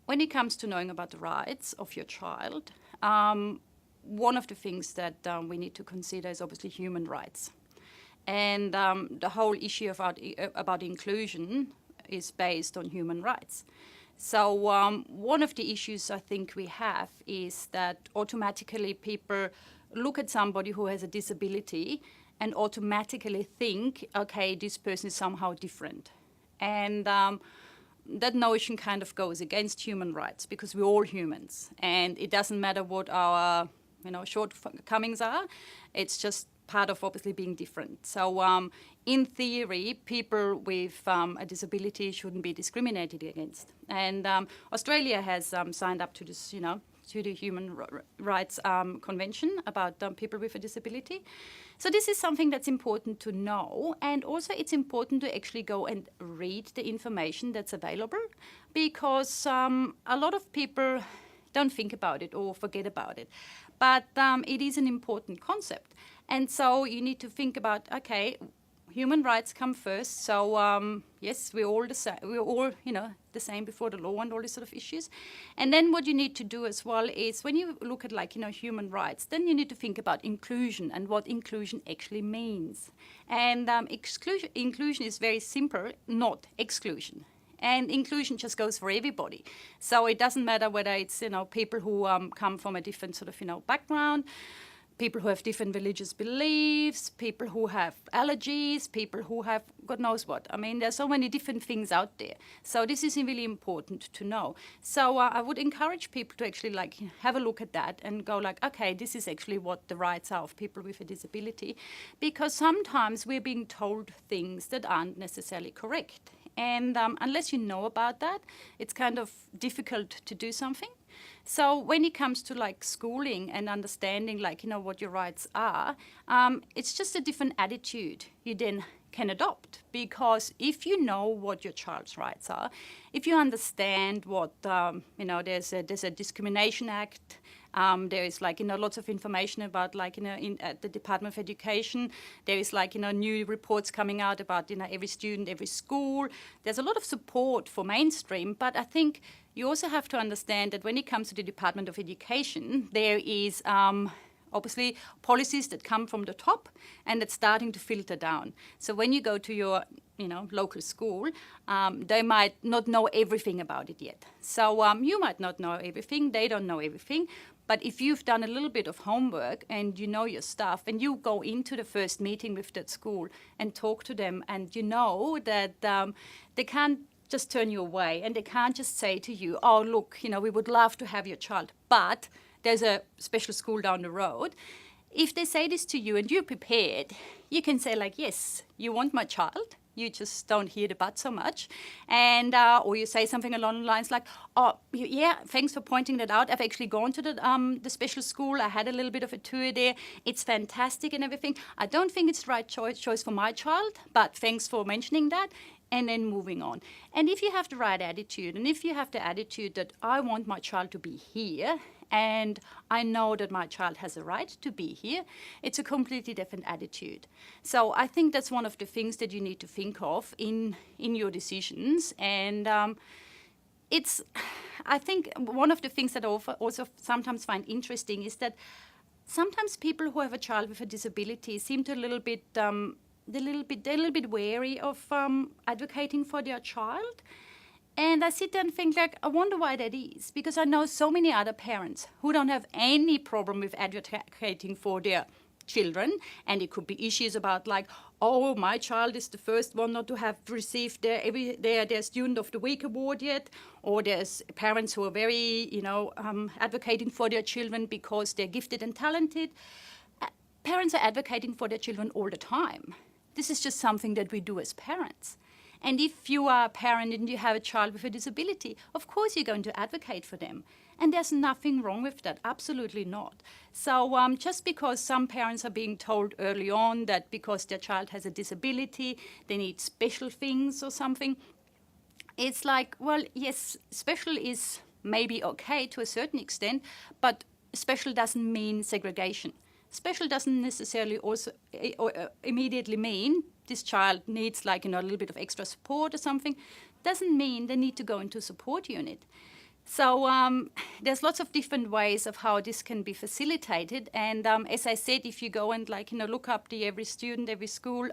when it comes to knowing about the rights of your child, one of the things that we need to consider is obviously human rights. And the whole issue about inclusion is based on human rights. So one of the issues I think we have is that automatically people look at somebody who has a disability and automatically think, okay, this person is somehow different. And that notion kind of goes against human rights because we're all humans. And it doesn't matter what our shortcomings are. It's just part of obviously being different. So in theory, people with a disability shouldn't be discriminated against. And Australia has signed up to this, to the Human Rights Convention about people with a disability. So this is something that's important to know, and also it's important to actually go and read the information that's available, because a lot of people don't think about it or forget about it. But it is an important concept. And so you need to think about, okay, human rights come first. So yes, we're all the same. We're all, the same before the law and all these sort of issues. And then what you need to do as well is when you look at human rights, then you need to think about inclusion and what inclusion actually means. And inclusion is very simple, not exclusion. And inclusion just goes for everybody. So it doesn't matter whether it's, people who come from a different sort of, background, people who have different religious beliefs, people who have allergies, people who have God knows what. I mean, there's so many different things out there. So this is really important to know. So I would encourage people to actually have a look at that and go okay, this is actually what the rights are of people with a disability, because sometimes we're being told things that aren't necessarily correct. And unless you know about that, it's kind of difficult to do something. So when it comes to schooling and understanding what your rights are, it's just a different attitude you then can adopt. Because if you know what your child's rights are, if you understand what there's a Discrimination Act. There is lots of information about at the Department of Education. There is new reports coming out about every student, every school. There's a lot of support for mainstream, but I think you also have to understand that when it comes to the Department of Education, there is obviously policies that come from the top and that's starting to filter down. So when you go to your local school, they might not know everything about it yet. So you might not know everything, they don't know everything. But if you've done a little bit of homework and you know your stuff and you go into the first meeting with that school and talk to them and you know that they can't just turn you away and they can't just say to you, oh, look, we would love to have your child, but there's a special school down the road. If they say this to you and you're prepared, you can say yes, you want my child. You just don't hear the but so much. And or you say something along the lines like, oh, yeah, thanks for pointing that out. I've actually gone to the special school. I had a little bit of a tour there. It's fantastic and everything. I don't think it's the right choice for my child, but thanks for mentioning that. And then moving on. And if you have the right attitude, and if you have the attitude that I want my child to be here, and I know that my child has a right to be here, it's a completely different attitude. So I think that's one of the things that you need to think of in your decisions. And I think one of the things that I also sometimes find interesting is that sometimes people who have a child with a disability seem to they're a little bit wary of advocating for their child. And I sit there and think I wonder why that is, because I know so many other parents who don't have any problem with advocating for their children, and it could be issues about oh, my child is the first one not to have received their Student of the Week award yet, or there's parents who are very, advocating for their children because they're gifted and talented. Parents are advocating for their children all the time. This is just something that we do as parents. And if you are a parent and you have a child with a disability, of course you're going to advocate for them. And there's nothing wrong with that, absolutely not. So just because some parents are being told early on that because their child has a disability, they need special things or something, it's well, yes, special is maybe okay to a certain extent, but special doesn't mean segregation. Special doesn't necessarily also immediately mean this child needs a little bit of extra support or something. Doesn't mean they need to go into a support unit. So there's lots of different ways of how this can be facilitated. And as I said, if you go and look up the Every Student, Every School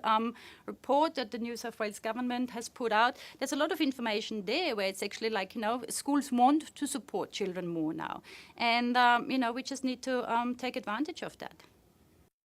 report that the New South Wales government has put out, there's a lot of information there where it's actually schools want to support children more now. And, we just need to take advantage of that.